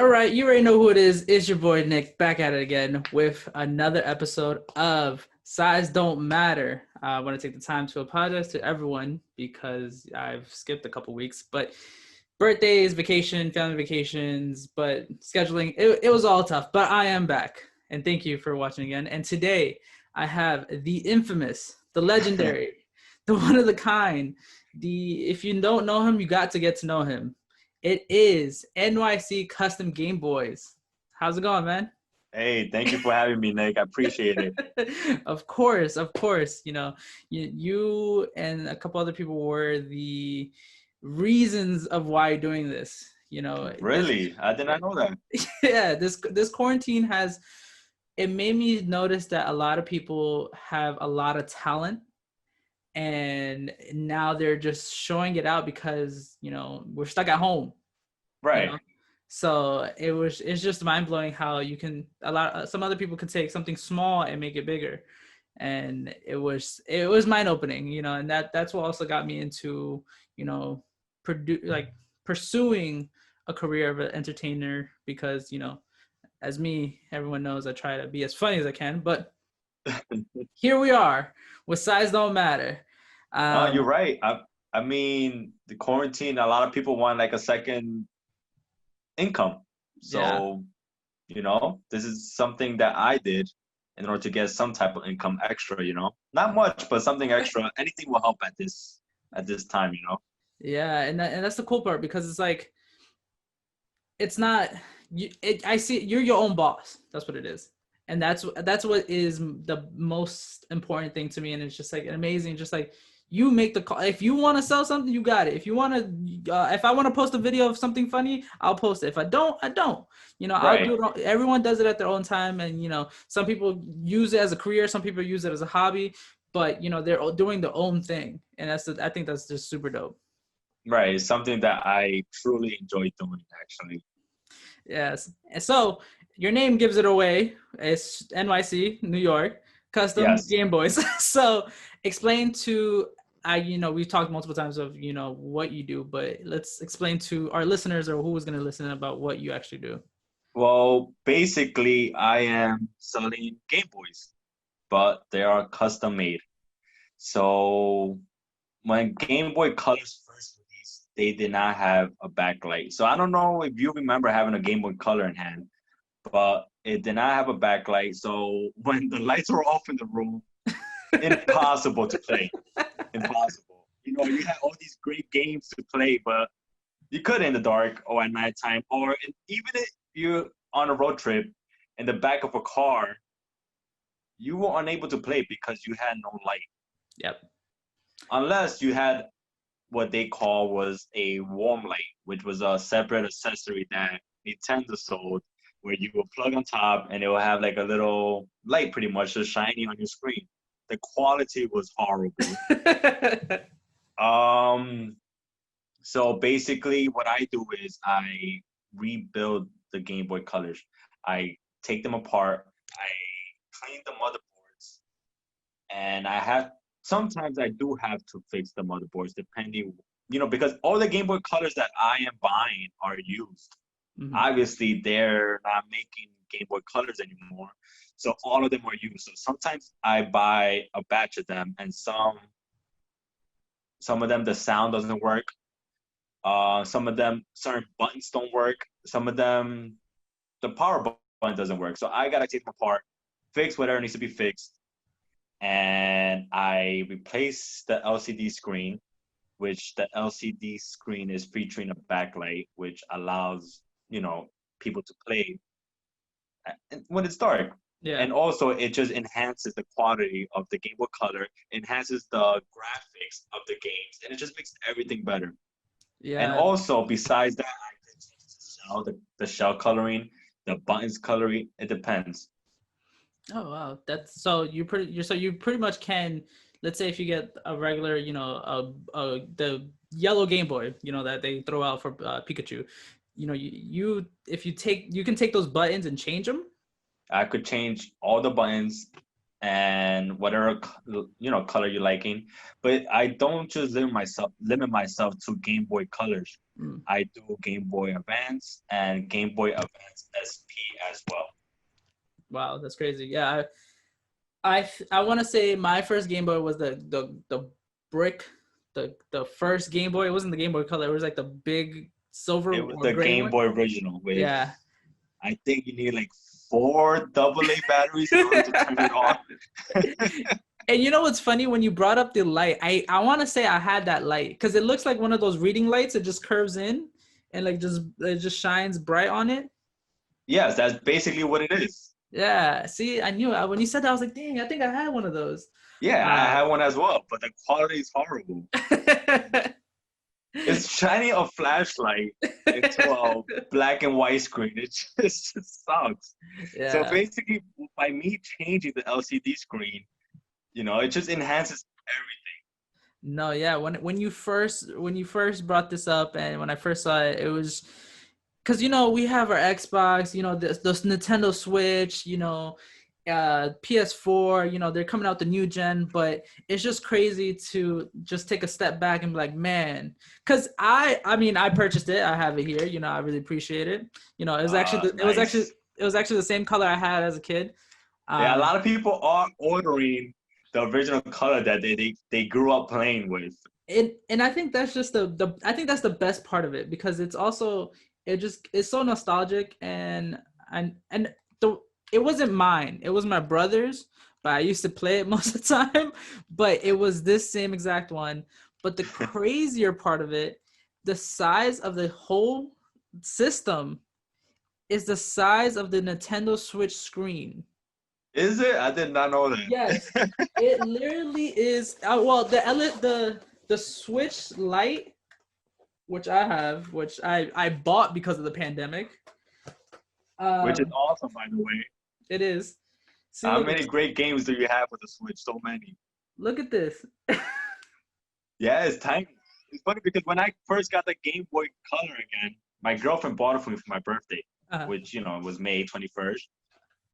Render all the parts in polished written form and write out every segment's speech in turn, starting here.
All right, you already know who it is. It's your boy Nick back at it again with another episode of Size Don't Matter. I want to take the time to apologize to everyone because I've skipped a couple weeks, but birthdays, vacation, family vacations, but scheduling, it was all tough. But I am back, and thank you for watching again. And today I have the infamous, the legendary, the one of the kind, the if you don't know him, you got to get to know him. It is NYC Custom Gameboys. How's it going, man? Hey, thank you for having me, Nick. I appreciate it. Of course, of course. You and a couple other people were the reasons of why you're doing this. This Really? I did not know that. yeah, this quarantine has it made me notice that a lot of people have a lot of talent and now they're just showing it out because we're stuck at home. you Right. know so it's just mind-blowing how you can some other people can take something small and make it bigger, and it was mind-opening, and that's what also got me into pursuing a career of an entertainer, because as me, everyone knows I try to be as funny as I can, but here we are with Size Don't Matter. You're um right. I mean, the quarantine, a lot of people want like a second income. yeah. So, this is something that I did in order to get some type of income extra. Not much, but something extra. Anything will help at this time. Yeah, and that's the cool part, because it's like it's not I see you're your own boss. That's what it is, and that's what is the most important thing to me. And it's just like amazing, just like you make the call. If you want to sell something, you got it. If you want to, if I want to post a video of something funny, I'll post it. If I don't, I don't. I'll Right. do it. Everyone does it at their own time, and some people use it as a career, some people use it as a hobby, but they're doing their own thing, and I think that's just super dope. Right. It's something that I truly enjoy doing, actually. Yes. So your name gives it away. It's NYC, New York, Custom Yes. Game Boys. So explain to we've talked multiple times of what you do, but let's explain to our listeners or who is going to listen about what you actually do. Well, basically, I am selling Game Boys, but they are custom made. So when Game Boy Colors first released, they did not have a backlight. So I don't know if you remember having a Game Boy Color in hand, but it did not have a backlight. So when the lights were off in the room, impossible to play. Impossible. You had all these great games to play, but you couldn't in the dark or at nighttime, or even if you're on a road trip in the back of a car, you were unable to play because you had no light. Yep. Unless you had what they call was a warm light, which was a separate accessory that Nintendo sold, where you will plug on top and it will have like a little light pretty much just shining on your screen. The quality was horrible. Um, so basically what I do is I rebuild the Game Boy Colors. I take them apart, I clean the motherboards, and sometimes I do have to fix the motherboards depending, because all the Game Boy Colors that I am buying are used. Mhm. Obviously, they're not making Game Boy Colors anymore, so all of them are used. So sometimes I buy a batch of them, and some of them the sound doesn't work. Some of them certain buttons don't work. Some of them the power button doesn't work. So I gotta take them apart, fix whatever needs to be fixed, and I replace the LCD screen, which the LCD screen is featuring a backlight, which allows, people to play when it's dark. Yeah. And also, it just enhances the quality of the Game Boy Color, enhances the graphics of the games, and it just makes everything better. And Yeah. also, besides that, I can change the shell coloring, the buttons coloring. It depends. Oh wow, that's so you pretty much can. Let's say if you get a regular, the yellow Game Boy, that they throw out for Pikachu, you if you can take those buttons and change them. I could change all the buttons, and whatever color you're liking. But I don't just limit myself to Game Boy colors. Mm. I do Game Boy Advance and Game Boy Advance SP as well. Wow, that's crazy. Yeah, I want to say my first Game Boy was the brick, the first Game Boy. It wasn't the Game Boy Color. It was like the big silver It was or the gray Game one. Boy original with, Yeah. I think you need like 4 AA batteries in order to turn it on. And you know what's funny? When you brought up the light, I want to say I had that light because it looks like one of those reading lights. It just curves in and like it just shines bright on it. Yes, that's basically what it is. Yeah. See, I knew it. When you said that, I was like, dang, I think I had one of those. Yeah, I Uh, have one as well, but the quality is horrible. It's shining a flashlight into a black and white screen. It just sucks. So yeah. basically, by me changing the LCD screen, it just enhances everything. No, yeah. When you first brought this up and when I first saw it, it was because we have our Xbox, this Nintendo Switch, PS4, they're coming out the new gen, but it's just crazy to just take a step back and be like, man, because I mean I purchased it, I have it here, I really appreciate it. Nice. It was actually the same color I had as a kid. Yeah, a Um, lot of people are ordering the original color that they grew up playing with. and I think that's just the I think that's the best part of it because it's so nostalgic and the it wasn't mine, it was my brother's, but I used to play it most of the time, but it was this same exact one. But the crazier part of it, the size of the whole system is the size of the Nintendo Switch screen. Is it? I did not know Yes, that. it literally is. Well, the Switch Lite, which I have, which I bought because of the pandemic. Which is Um, awesome, by the way. it is. See, How look, many great games do you have with the Switch? So many. look at this. Yeah, it's tiny. It's funny because when I first got the Game Boy Color again, my girlfriend bought it for me for my birthday, Uh, which, was May 21st.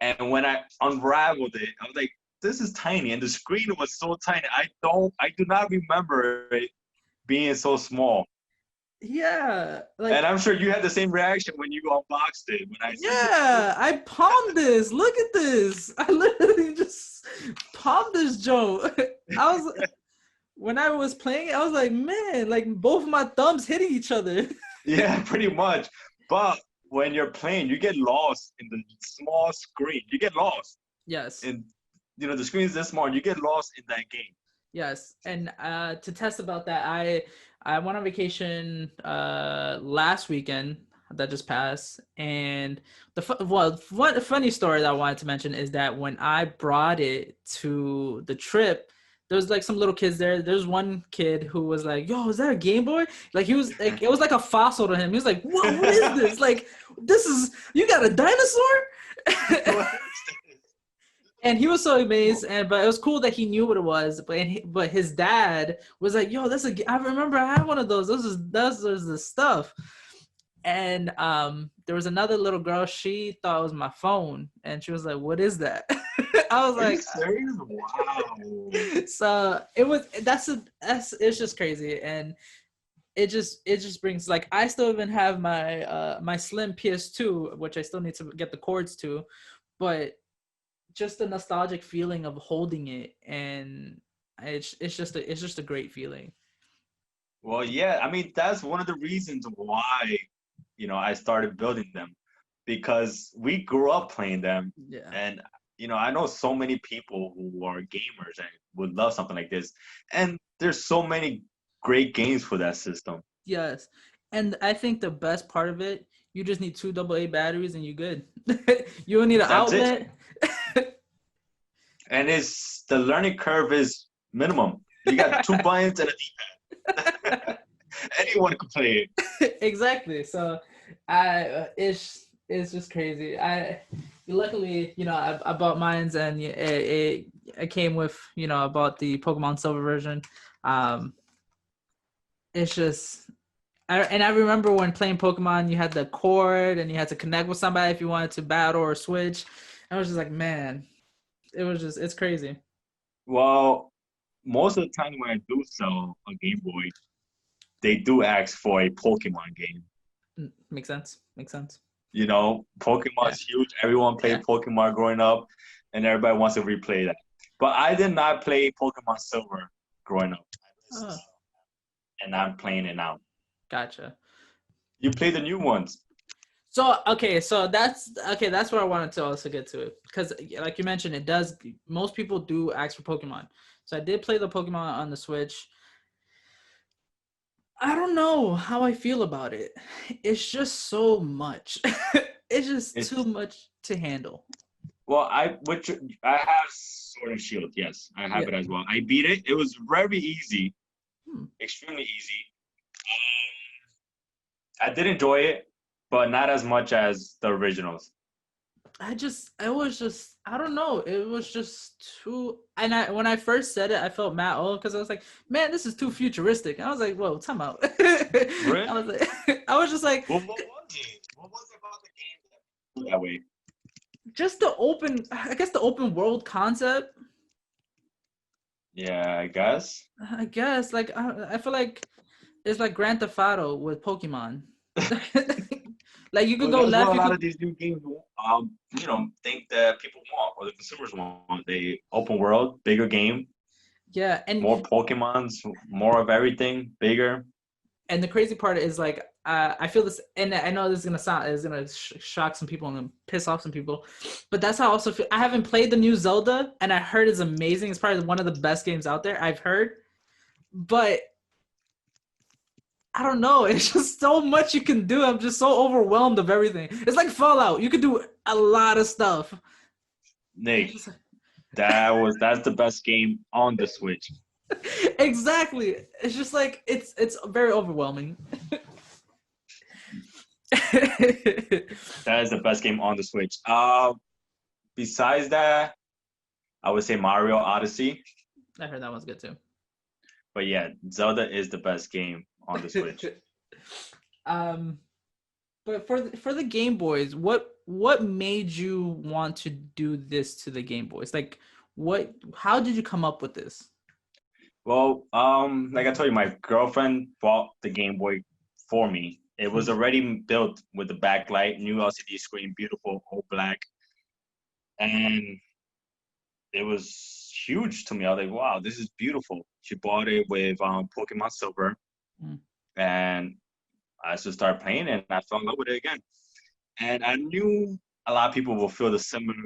And when I unraveled it, I was like, this is tiny. And the screen was so tiny. I do not remember it being so small. yeah, And like I'm sure you had the same reaction when you unboxed it when I sent it to you. yeah, I palmed this. Look at this. I literally just palmed this joke. I was when I was playing it, I was like, man, like both of my thumbs hitting each other. Yeah, pretty much. But when you're playing, you get lost in the small screen. You get lost. Yes. And the screen is this small. You get lost in that game. Yes, and to test about that, I went on vacation last weekend that just passed, and one funny story that I wanted to mention is that when I brought it to the trip, there was like some little kids there. There's one kid who was like, "Yo, is that a Game Boy?" Like he was like, it was like a fossil to him. He was like, What is this? Like, this is you got a dinosaur?" And he was so amazed, but it was cool that he knew what it was. But his dad was like, "Yo, I remember I had one of those. Those is the stuff." And there was another little girl. She thought it was my phone, and she was like, "What is that?" I was Are you like, serious? Wow. "So it was. That's it's just crazy, and it just brings like I still even have my slim PS2, which I still need to get the cords to, but." Just the nostalgic feeling of holding it, and it's just a great feeling. Well, yeah. I mean, that's one of the reasons why, I started building them because we grew up playing them. Yeah. And, I know so many people who are gamers and would love something like this. And there's so many great games for that system. Yes. And I think the best part of it, you just need two AA batteries and you're good. You don't need an That's it. outlet. And the learning curve is minimum. You got two buttons and a D-pad. Anyone can play it. Exactly. So it's just crazy. I luckily I bought mines and it came with I bought the Pokemon Silver version. Um, it's just I remember when playing Pokemon, you had the cord and you had to connect with somebody if you wanted to battle or switch. I was just like, man, it's crazy. Well, most of the time when I do sell a Game Boy, they do ask for a Pokemon game. Makes sense. Makes sense. You know, Yeah. Pokemon's huge. Everyone Yeah. played Pokemon growing up, and everybody wants to replay that. But I did not play Pokemon Silver growing up. I missed Oh, out, and I'm playing it now. gotcha. You play the new ones. So okay, so that's okay. That's where I wanted to also get to it because, like you mentioned, it does. Most people do ask for Pokemon. So I did play the Pokemon on the Switch. I don't know how I feel about it. It's just so much. It's just too It's much to handle. well, I have Sword and Shield. Yes, I have Yeah. it as well. I beat it. It was very easy, Hmm. extremely easy. I did enjoy it, but not as much as the originals. It was just, I don't know. It was just too, and when I first said it, I felt mad old because I was like, man, this is too futuristic. I was like, whoa, time out. I was Really? like, I was just like, Well, what was it? What was it about the game that way? just I guess the open world concept. Yeah, I guess. I guess, like, I feel like it's like Grand Theft Auto with Pokemon. Like you could Well, go that's what left, a you lot could, of these new games, think that people want or the consumers want. They open world, bigger game, yeah, more Pokemons, more of everything, bigger. and the crazy part is like I feel this, and I know this is gonna shock some people and piss off some people, but that's how I also feel. I haven't played the new Zelda, and I heard it's amazing. It's probably one of the best games out there. I've heard, but I don't know. It's just so much you can do. I'm just so overwhelmed of everything. It's like Fallout. You could do a lot of stuff. Nick, that's the best game on the Switch. Exactly. It's just like it's very overwhelming. That is the best game on the Switch. Besides that, I would say Mario Odyssey. I heard that one's good too. But yeah, Zelda is the best game on the Switch. um, but for the Game Boys, what made you want to do this to the Game Boys? Like, what? How did you come up with this? Well, like I told you, my girlfriend bought the Game Boy for me. It was already built with the backlight, new LCD screen, beautiful, all black, and it was huge to me. I was like, wow, this is beautiful. She bought it with Pokemon Silver, Mm. and I just started playing it, and I fell in love with it again. And I knew a lot of people will feel a similar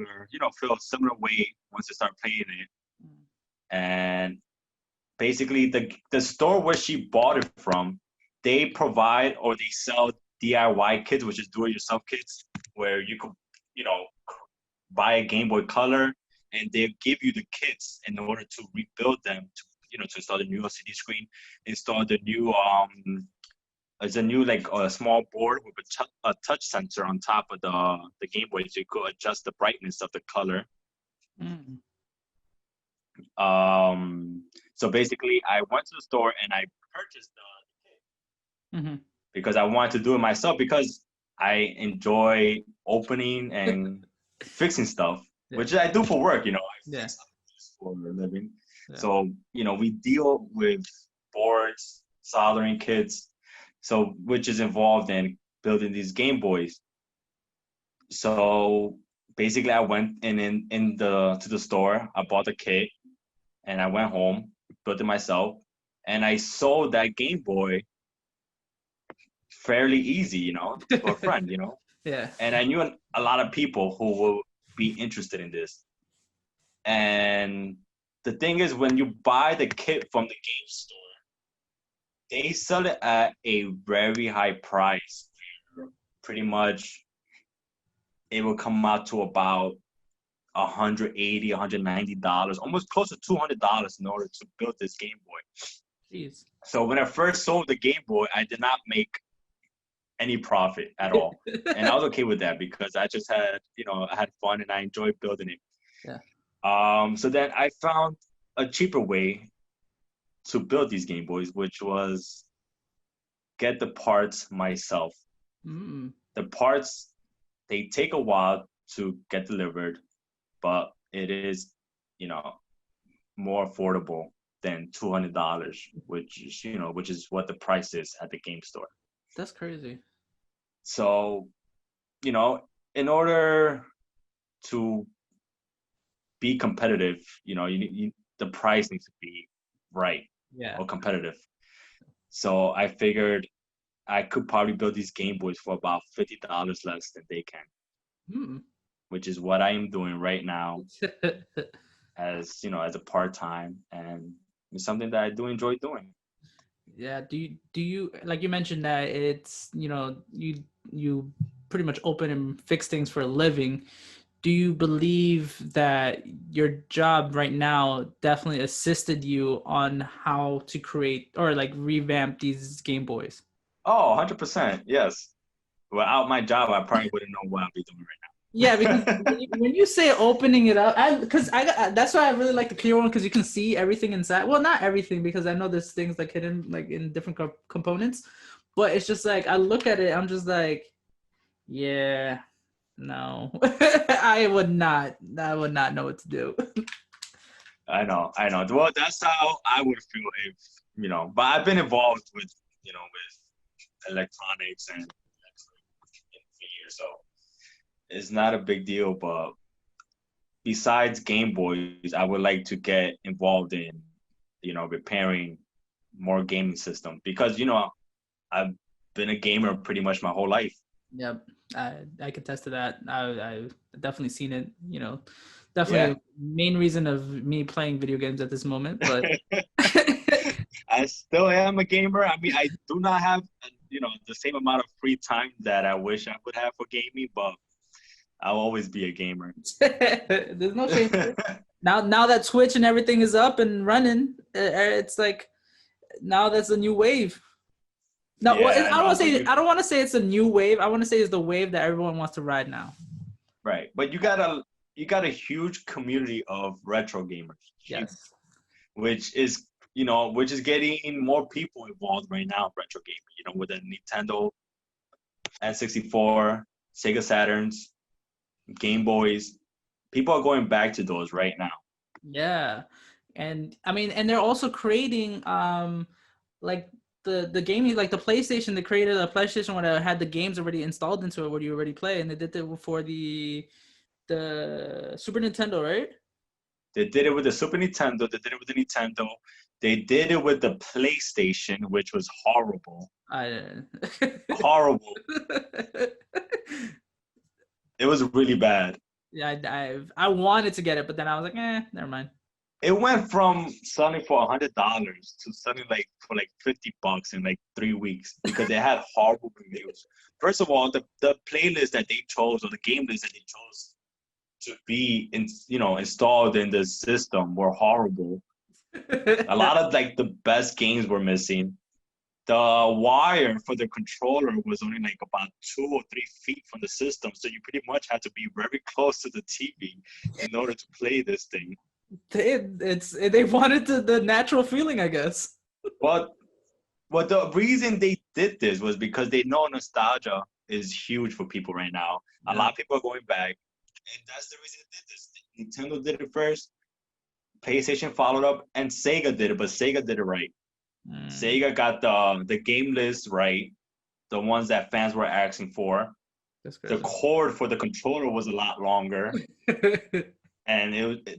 way once they start playing it. And basically, the store where she bought it from, they provide or they sell DIY kits, which is do-it-yourself kits, where you could, you know, buy a Game Boy Color, and they give you the kits in order to rebuild them to install the new LCD screen, install the new it's a new like a small board with a touch sensor on top of the Game Boy, so you could adjust the brightness of the color. Mm. So basically, I went to the store and I purchased the kit Mm-hmm. because I wanted to do it myself because I enjoy opening and fixing stuff, Yeah. which I do for work. I Yeah. fix stuff for a living. Yeah. So we deal with boards, soldering kits, so which is involved in building these Game Boys. So basically, I went in the to the store. I bought the kit, and I went home, built it myself, and I sold that Game Boy fairly easy, to a friend. Yeah. And I knew a lot of people who will be interested in this. And the thing is, when you buy the kit from the game store, they sell it at a very high price. Pretty much, it will come out to about $180, $190, almost close to $200 in order to build this Game Boy. Jeez. So when I first sold the Game Boy, I did not make any profit at all. And I was okay with that because I just I had fun and I enjoyed building it. Yeah. So then I found a cheaper way to build these Game Boys, which was get the parts myself. Mm. The parts, they take a while to get delivered, but it is you know, more affordable than $200, which is what the price is at the game store. That's crazy. So, you know, in order to be competitive, the price needs to be right Yeah. or competitive. So I figured I could probably build these Game Boys for about $50 less than they can, Hmm. which is what I am doing right now as a part-time, and it's something that I do enjoy doing. Yeah. Do you like you mentioned that it's you pretty much open and fix things for a living. Do you believe that your job right now definitely assisted you on how to create or like revamp these Game Boys? Oh, 100%. Yes. Without my job, I probably wouldn't know what I'd be doing Yeah, because right now. when you say opening it up, that's why I really like the clear one because you can see everything inside. Well, not everything because I know there's things like hidden like in different components, but it's just like I look at it, I'm just like, yeah, no, I would not know what to do. I know, I know. Well, that's how I would feel if, but I've been involved with electronics and for years, so it's not a big deal. But besides Game Boys, I would like to get involved in, repairing more gaming systems because, I've been a gamer pretty much my whole life. Yep, I could attest to that. I've definitely seen it. Definitely Yeah. main reason of me playing video games at this moment. But I still am a gamer. I mean, I do not have, the same amount of free time that I wish I would have for gaming, but I'll always be a gamer. there's no shame. Now that Twitch and everything is up and running, it's like now that's a new wave. No, well, Yeah, I know. I don't want to say it's a new wave. I want to say it's the wave that everyone wants to ride now. Right, but you got a huge community of retro gamers, Yes. which is getting more people involved right now in retro gaming. With the Nintendo N64, Sega Saturns, Game Boys, people are going back to those right now. Yeah, and I mean, and they're also creating like the gaming like the PlayStation. They created a PlayStation where it had the games already installed into it where you already play, and they did that for the Super Nintendo, right? They did it with the Super Nintendo. They did it with the Nintendo. They did it with the PlayStation, which was horrible. I Horrible. It was really bad. yeah, I wanted to get it, but then I was like, never mind. It went from selling for $100 to selling like for like $50 in like 3 weeks because it had horrible reviews. First of all, the playlist that they chose or the game list that they chose to be installed in the system were horrible. A lot of like the best games were missing. The wire for the controller was only like about 2 or 3 feet from the system, so you pretty much had to be very close to the TV in order to play this thing. They wanted the natural feeling, I guess. But the reason they did this was because they know nostalgia is huge for people right now. A Yeah. lot of people are going back, and that's the reason they did this. Nintendo did it first, PlayStation followed up, and Sega did it, but Sega did it right. Sega got the game list right, the ones that fans were asking for. That's The crazy. cord for the controller was a lot longer, and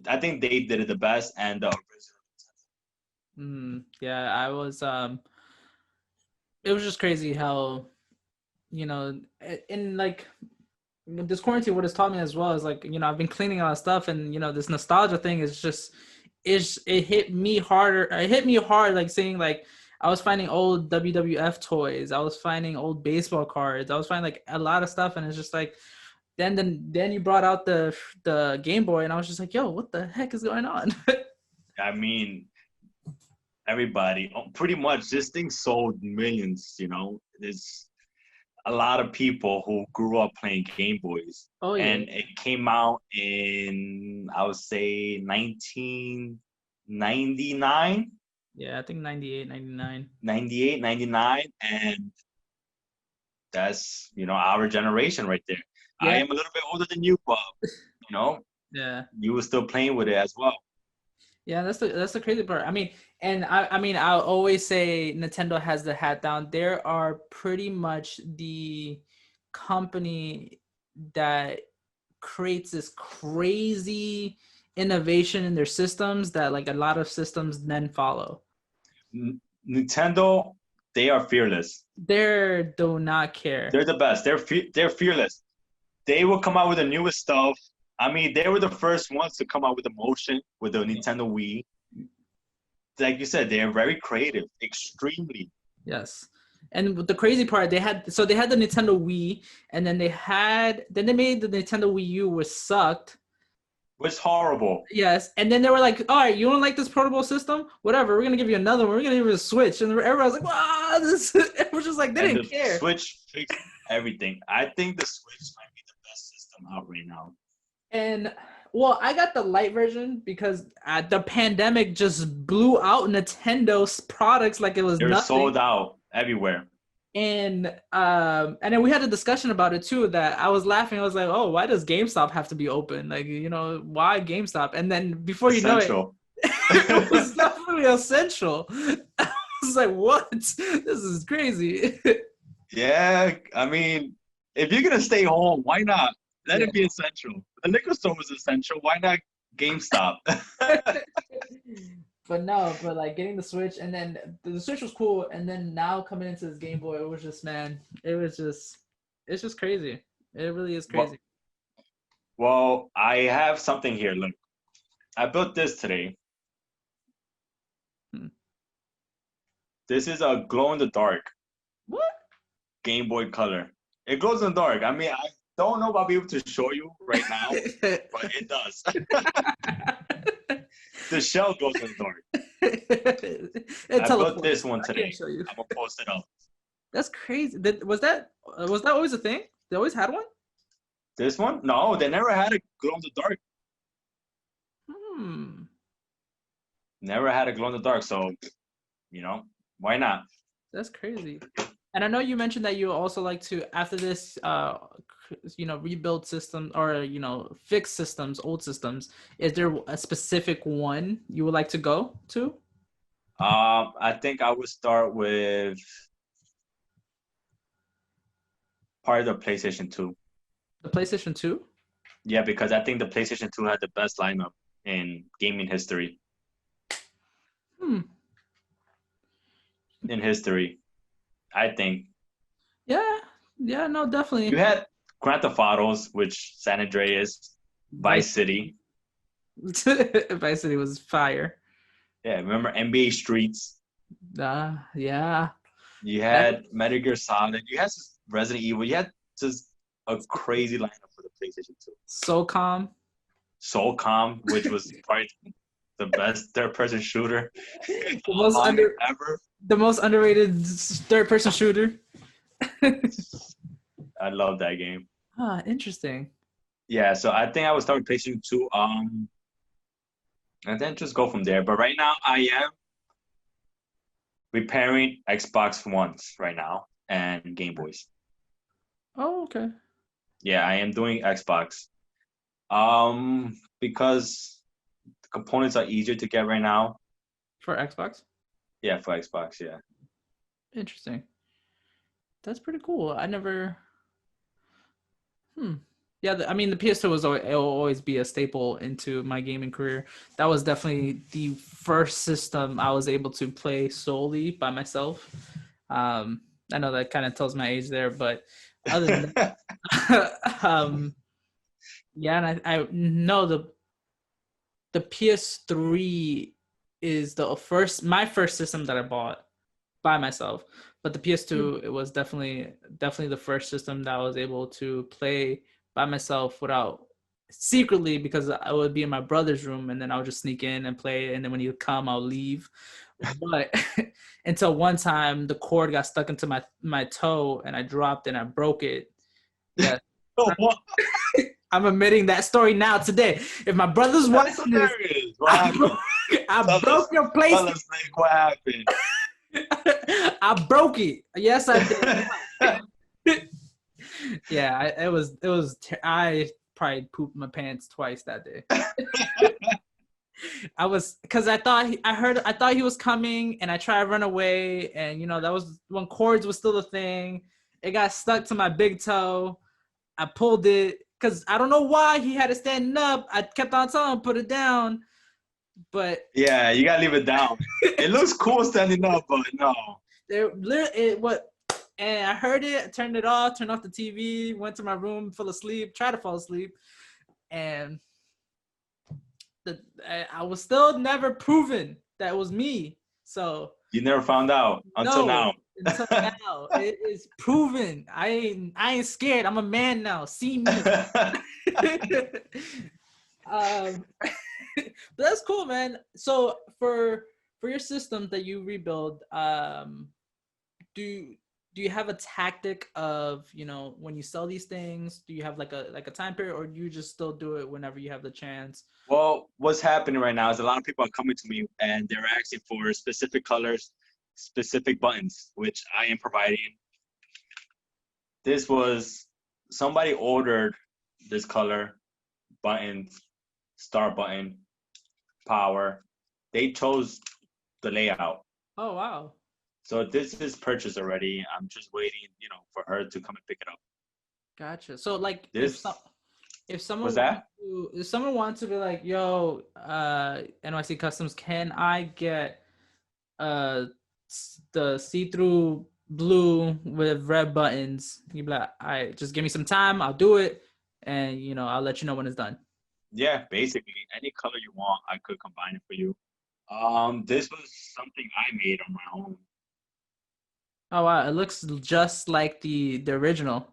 I think they did it the best. And the original. Yeah, I was it was just crazy how in like this quarantine what it's taught me as well is like I've been cleaning a lot of stuff and this nostalgia thing is it hit me harder. It hit me hard like seeing like I was finding old WWF toys. I was finding old baseball cards. I was finding like a lot of stuff, and it's just like then you brought out the Game Boy, and I was just like, yo, what the heck is going on? I mean, everybody, pretty much, this thing sold millions. There's a lot of people who grew up playing Game Boys, Oh yeah, and it came out in, I would say, 1999. yeah. I think 98, 99. 98, 99, and that's our generation right there. I Yeah, am a little bit older than you, but you know yeah. you were still playing with it as well. Yeah, that's the crazy part. I mean, and I mean, I'll always say Nintendo has the hat down. There are pretty much the company that creates this crazy innovation in their systems that like a lot of systems then follow. Nintendo, they are fearless. They do not care. They're the best. They're fearless. They will come out with the newest stuff. I mean, they were the first ones to come out with the motion with the Nintendo Wii. Like you said, they are very creative, extremely. Yes. And the crazy part, they had the Nintendo Wii, and then they made the Nintendo Wii U, which sucked. Was horrible. Yes, and then they were like, "All right, you don't like this portable system? Whatever, we're gonna give you another one. We're gonna give you a Switch." And everyone was like, "Wow, this!" It was just like they didn't care. Switch fixed everything. I think the Switch might be the best system out right now. And well, I got the light version because the pandemic just blew out Nintendo's products like it was They're nothing. sold out everywhere. And then we had a discussion about it too. That I was laughing. I was like, "Oh, why does GameStop have to be open? Like, why GameStop?" And then before you know it, it was definitely essential. I was like, "What? This is crazy." Yeah, I mean, if you're gonna stay home, why not? Let it be essential. The liquor store was essential. Why not GameStop? But no, but like getting the Switch, and then the Switch was cool, and then now coming into this Game Boy, it was just, man, it's just crazy. It really is crazy. Well, I have something here. Look, I built this today. This is a glow in the dark. What? Game Boy Color. It glows in the dark. I mean, I don't know if I'll be able to show you right now, but it does. The shell glows in the dark. I built this one today. I'm gonna post it up. That's crazy. Was that always a thing? They always had one? This one? No, they never had a glow in the dark. Never had a glow in the dark, so why not? That's crazy. And I know you mentioned that you also like to, after this, rebuild systems or fix systems, old systems. Is there a specific one you would like to go to? I think I would start with part of the PlayStation 2. The PlayStation 2? Yeah, because I think the PlayStation 2 had the best lineup in gaming history. In history, I think. Yeah, no, definitely. You had Grand Theft Autos, which San Andreas, Vice City. Vice City was fire. Yeah, remember NBA Streets? Yeah. You had Metal Gear Solid. You had Resident Evil. You had just a crazy lineup for the PlayStation 2. SOCOM, which was probably the best third-person shooter ever. The most underrated third-person shooter. I love that game. Interesting. Yeah, so I think I would start with PlayStation 2. And then just go from there. But right now, I am repairing Xbox Ones right now and Game Boys. Oh, okay. Yeah, I am doing Xbox. Because the components are easier to get right now. For Xbox? Yeah, for Xbox, yeah. Interesting. That's pretty cool. I never. Yeah, the PS2 it'll always be a staple into my gaming career. That was definitely the first system I was able to play solely by myself. I know that kind of tells my age there, but other than that, yeah, and I know the PS3 is my first system that I bought by myself. But the PS2, it was definitely the first system that I was able to play by myself without secretly, because I would be in my brother's room and then I would just sneak in and play, and then when he would come, I'll leave. But until one time the cord got stuck into my toe and I dropped and I broke it. Yeah. I'm admitting that story now today. If my brother's watching this, I broke your place. Tell us, Nick, what happened? I broke it. Yes, I did. Yeah, it was. I probably pooped my pants twice that day. I was because I thought he was coming, and I tried to run away, and that was when cords was still a thing. It got stuck to my big toe. I pulled it because I don't know why he had it standing up. I kept on telling him put it down, but Yeah, you gotta leave it down. It looks cool standing up, but no. And I heard it, I turned it off, turned off the TV, went to my room, fell asleep, tried to fall asleep, and I was still never proven that it was me. So You never found out until no, now. until now, it is proven. I ain't scared. I'm a man now. See me. um, but that's cool, man. So for your system that you rebuild, do do you have a tactic of when you sell these things? Do you have like a time period, or do you just still do it whenever you have the chance? Well, what's happening right now is a lot of people are coming to me and they're asking for specific colors, specific buttons, which I am providing. This was somebody ordered this color, button, start button, power. They chose the layout. Oh wow. So this is purchased already. I'm just waiting, for her to come and pick it up. Gotcha. So like This if was someone that? wants to be like, yo, NYC Customs, can I get uh the see-through blue with red buttons? You'd be like, all right, just give me some time, I'll do it, and I'll let you know when it's done. Yeah, basically any color you want, I could combine it for you. This was something I made on my own. Oh wow, it looks just like the original.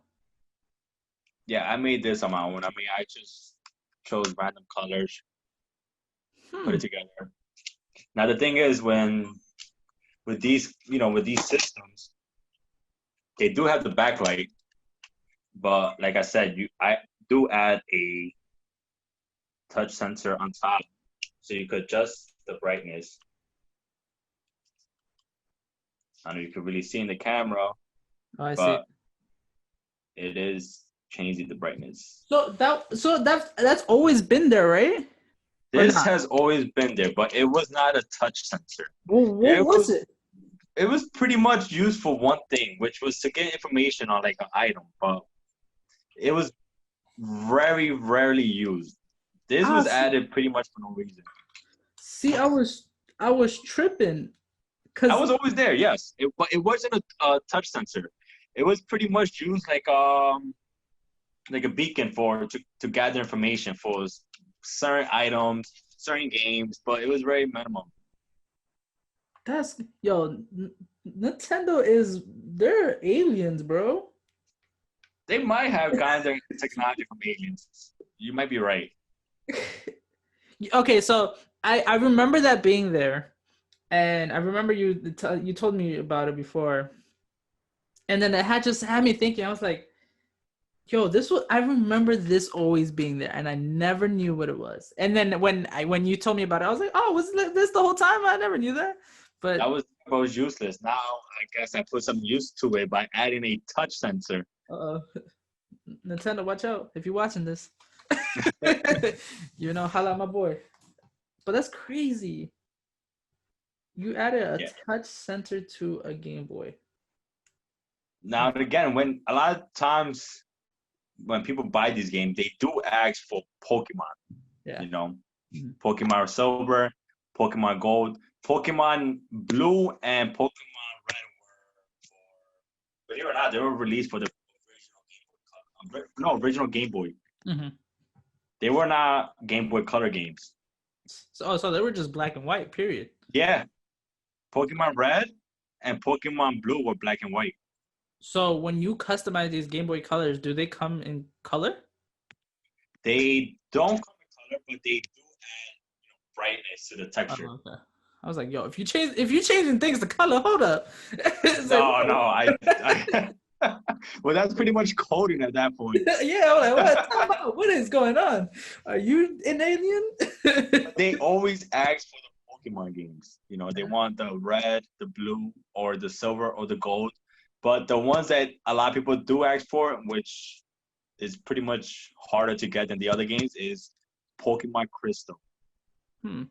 Yeah, I made this on my own. I mean, I just chose random colors, put Hmm. it together. Now the thing is, with these systems, they do have the backlight, but like I said, I do add a touch sensor on top, so you could adjust the brightness. I know you can really see in the camera, Oh, I see. but it is changing the brightness. So that's always been there, right? Or This not? has always been there, but it was not a touch sensor. Well, what It was was it? it was pretty much used for one thing, which was to get information on like an item, but it was very rarely used. This Ah, was see, added pretty much for no reason. see, I was tripping, I cause was always there, yes, but it wasn't a touch sensor. It was pretty much used like a beacon to gather information for certain items, certain games, but it was very minimum. that's yo, Nintendo they're aliens, bro. They might have gotten their technology from aliens. You might be right. Okay, so I remember that being there, and I remember you told me about it before, and then it had just had me thinking. I was like, yo, I remember this always being there, and I never knew what it was. And then when you told me about it, I was like, oh, was this the whole time? I never knew that. But That was useless. Now I guess I put some use to it by adding a touch sensor. uh, Nintendo, watch out if you're watching this. Holla at my boy. But that's crazy. You added a Yeah. touch sensor to a Game Boy. Now again, when a lot of times when people buy these games, they do ask for Pokemon. Yeah. You know, Mhm. Pokemon Silver, Pokemon Gold, Pokemon Blue, and Pokemon Red were, believe it or not, they were released for the original Game Boy. Mhm. They were not Game Boy Color games. So they were just black and white. Period. Yeah, Pokemon Red and Pokemon Blue were black and white. So when you customize these Game Boy colors, do they come in color? They don't come in color, but they do add brightness to the texture. Oh, okay. I was like, yo, if you changing things to color, hold up. It's like, No, no, whoa. I well, that's pretty much coding at that point. Yeah, I'm like, what? Time out. What is going on? Are you an alien? They always ask for the Pokemon games. They want the red, the blue, or the silver, or the gold. But the ones that a lot of people do ask for, which is pretty much harder to get than the other games, is Pokemon Crystal. Hmm.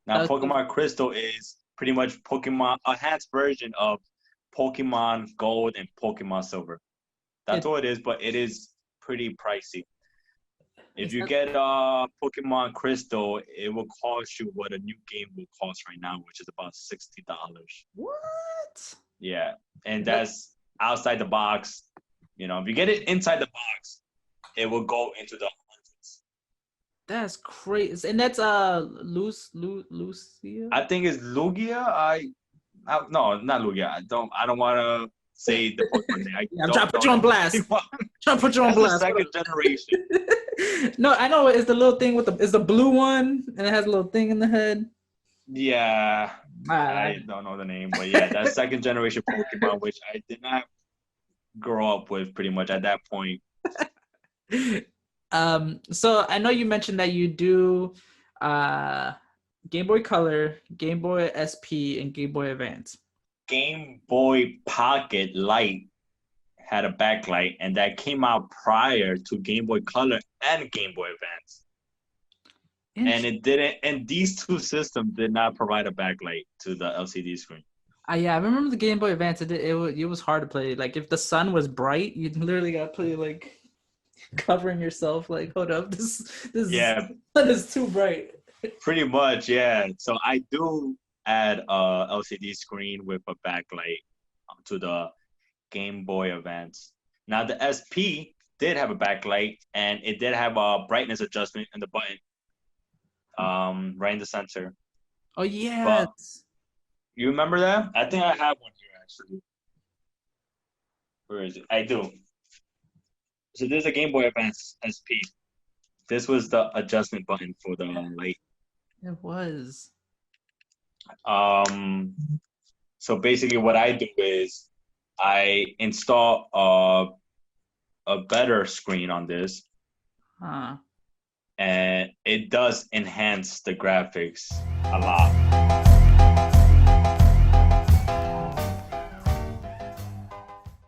Now, Pokemon Crystal is pretty much Pokemon enhanced version of Pokemon Gold and Pokemon Silver. That's all it is, but it is pretty pricey. If you get Pokemon Crystal, it will cost you what a new game will cost right now, which is about $60. What? Yeah, and that's outside the box. You know, if you get it inside the box, it will go into the hundreds. That's crazy, and that's Lucia. I think it's Lugia. No, not Lugia. I don't want to say the Pokemon name. I'm trying to put you on blast. Trying to put you on blast. That's the second generation. No, I know it's the little thing with it's the blue one, and it has a little thing in the head. Yeah, I don't know the name, but yeah, that's second generation Pokemon, which I did not grow up with pretty much at that point. So I know you mentioned that you do Game Boy Color, Game Boy SP, and Game Boy Advance. Game Boy Pocket Light had a backlight, and that came out prior to Game Boy Color and Game Boy Advance. And it didn't. And these two systems did not provide a backlight to the LCD screen. Yeah, I remember the Game Boy Advance. It was hard to play. Like if the sun was bright, you literally got to play like covering yourself. Like hold up, this yeah, sun is too bright. Pretty much, yeah. So I do add a LCD screen with a backlight to the Game Boy Advance. Now the SP did have a backlight, and it did have a brightness adjustment in the button, right in the center. Oh yeah. But you remember that? I think I have one here actually. Where is it? I do. So there's a Game Boy Advance SP. This was the adjustment button for the light. It was. So basically what I do is I install a better screen on this. Huh. And it does enhance the graphics a lot.